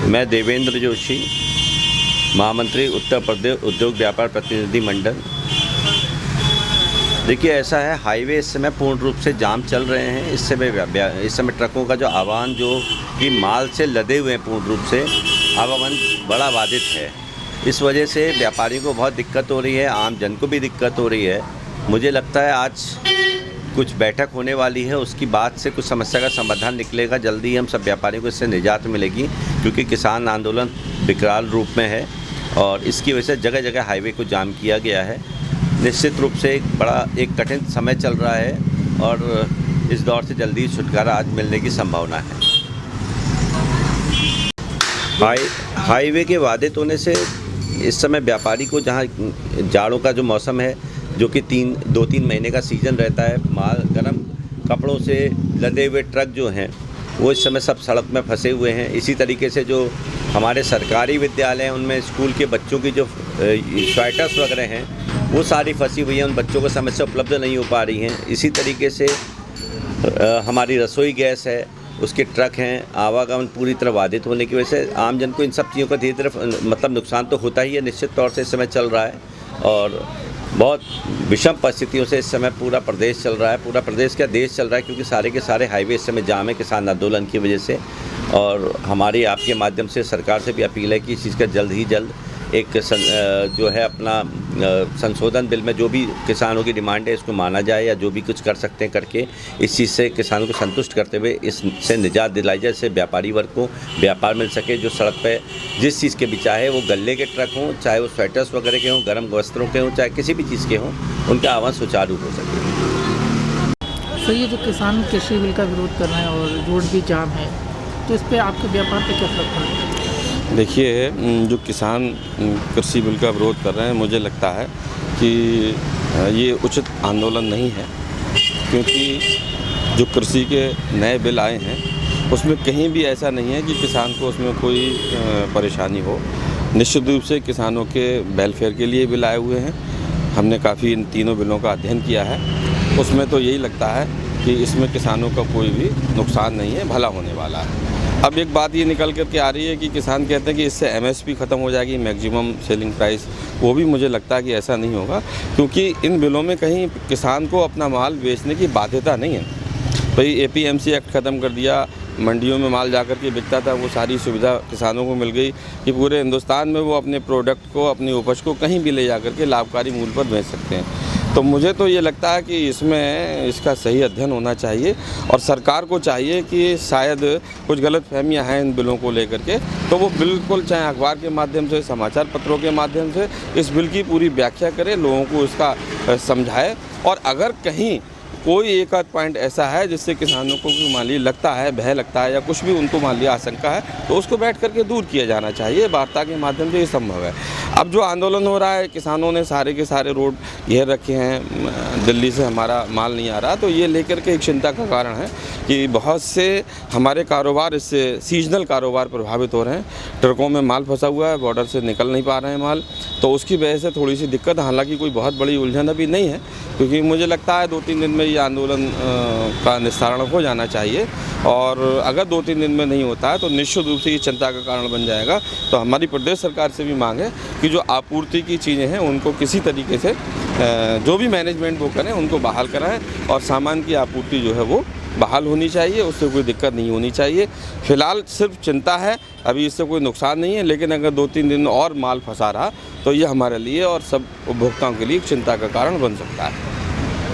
मैं देवेंद्र जोशी, महामंत्री उत्तर प्रदेश उद्योग व्यापार प्रतिनिधि मंडल। देखिए, ऐसा है, हाईवे इस समय पूर्ण रूप से जाम चल रहे हैं। इस समय ट्रकों का जो आवागमन जो कि माल से लदे हुए हैं, पूर्ण रूप से आवागमन बड़ा बाधित है। इस वजह से व्यापारियों को बहुत दिक्कत हो रही है, आम जन को भी दिक्कत हो रही है। मुझे लगता है आज कुछ बैठक होने वाली है, उसकी बात से कुछ समस्या का समाधान निकलेगा। जल्दी हम सब व्यापारियों को इससे निजात मिलेगी, क्योंकि किसान आंदोलन विकराल रूप में है और इसकी वजह से जगह जगह हाईवे को जाम किया गया है। निश्चित रूप से एक कठिन समय चल रहा है और इस दौर से जल्दी छुटकारा आज मिलने की संभावना है। हाईवे के बाधित होने से इस समय व्यापारी को, जहाँ जाड़ों का जो मौसम है, जो कि 2-3 महीने का सीज़न रहता है, माल गर्म कपड़ों से लदे हुए ट्रक जो हैं वो इस समय सब सड़क में फंसे हुए हैं। इसी तरीके से जो हमारे सरकारी विद्यालय हैं, उनमें स्कूल के बच्चों की जो स्वेटर्स वगैरह हैं वो सारी फंसी हुई हैं, उन बच्चों को समय से उपलब्ध नहीं हो पा रही हैं। इसी तरीके से हमारी रसोई गैस है, उसके ट्रक हैं, आवागमन पूरी तरह बाधित होने की वजह से आम जन को इन सब चीज़ों का धीरे धीरे नुकसान तो होता ही है, निश्चित तौर से इस समय चल रहा है। और बहुत विषम परिस्थितियों से इस समय पूरा प्रदेश चल रहा है, पूरा प्रदेश क्या देश चल रहा है, क्योंकि सारे के सारे हाईवे इस समय जाम है किसान आंदोलन की वजह से। और हमारी आपके माध्यम से सरकार से भी अपील है कि इस चीज़ का जल्द ही जल्द एक जो है अपना संशोधन बिल में जो भी किसानों की डिमांड है इसको माना जाए, या जो भी कुछ कर सकते हैं करके इस चीज़ से किसानों को संतुष्ट करते हुए इससे निजात दिलाई जाए, इससे व्यापारी वर्ग को व्यापार मिल सके। जो सड़क पे जिस चीज़ के भी, चाहे वो गल्ले के ट्रक हों, चाहे वो स्वेटर्स वगैरह के हों, गर्म वस्त्रों के हों, चाहे किसी भी चीज़ के हों, उनका आवागमन सुचारू हो सके। तो ये जो किसान कृषि बिल का विरोध कर रहे हैं और रोड भी जाम है, तो इस पर आपके व्यापार पर क्या फर्क पड़ेगा? देखिए, जो किसान कृषि बिल का विरोध कर रहे हैं, मुझे लगता है कि ये उचित आंदोलन नहीं है, क्योंकि जो कृषि के नए बिल आए हैं उसमें कहीं भी ऐसा नहीं है कि किसान को उसमें कोई परेशानी हो। निश्चित रूप से किसानों के वेलफेयर के लिए बिल आए हुए हैं। हमने काफ़ी इन तीनों बिलों का अध्ययन किया है, उसमें तो यही लगता है कि इसमें किसानों का कोई भी नुकसान नहीं है, भला होने वाला है। अब एक बात ये निकल कर के आ रही है कि किसान कहते हैं कि इससे MSP ख़त्म हो जाएगी, मैक्सिमम सेलिंग प्राइस। वो भी मुझे लगता है कि ऐसा नहीं होगा, क्योंकि इन बिलों में कहीं किसान को अपना माल बेचने की बाध्यता नहीं है। भाई APMC एक्ट ख़त्म कर दिया, मंडियों में माल जाकर के बिकता था, वो सारी सुविधा किसानों को मिल गई कि पूरे हिंदुस्तान में वो अपने प्रोडक्ट को, अपनी उपज को कहीं भी ले जाकर के लाभकारी मूल्य पर बेच सकते हैं। तो मुझे तो ये लगता है कि इसमें इसका सही अध्ययन होना चाहिए और सरकार को चाहिए कि शायद कुछ गलतफहमियां हैं इन बिलों को लेकर के, तो वो बिल्कुल चाहे अखबार के माध्यम से, समाचार पत्रों के माध्यम से इस बिल की पूरी व्याख्या करे, लोगों को इसका समझाए। और अगर कहीं कोई एक आध पॉइंट ऐसा है जिससे किसानों को भी मान लीजिए लगता है, भय लगता है, या कुछ भी उनको मान लिया आशंका है, तो उसको बैठ करके दूर किया जाना चाहिए। वार्ता के माध्यम से ये संभव है। अब जो आंदोलन हो रहा है, किसानों ने सारे के सारे रोड घेर रखे हैं, दिल्ली से हमारा माल नहीं आ रहा, तो ये लेकर के एक चिंता का कारण है कि बहुत से हमारे कारोबार, इससे सीजनल कारोबार प्रभावित हो रहे हैं। ट्रकों में माल फंसा हुआ है, बॉर्डर से निकल नहीं पा रहे हैं माल, तो उसकी वजह से थोड़ी सी दिक्कत। हालांकि कोई बहुत बड़ी उलझन अभी नहीं है, क्योंकि मुझे लगता है 2-3 दिन में ये आंदोलन का निस्तारण हो जाना चाहिए। और अगर 2-3 दिन में नहीं होता है तो निश्चित रूप से ये चिंता का कारण बन जाएगा। तो हमारी प्रदेश सरकार से भी मांग है कि जो आपूर्ति की चीज़ें हैं उनको किसी तरीके से जो भी मैनेजमेंट वो करें, उनको बहाल कराएं और सामान की आपूर्ति जो है वो बहाल होनी चाहिए, उससे कोई दिक्कत नहीं होनी चाहिए। फ़िलहाल सिर्फ चिंता है, अभी इससे कोई नुकसान नहीं है, लेकिन अगर 2-3 दिन और माल फंसा रहा तो ये हमारे लिए और सब उपभोक्ताओं के लिए चिंता का कारण बन सकता है।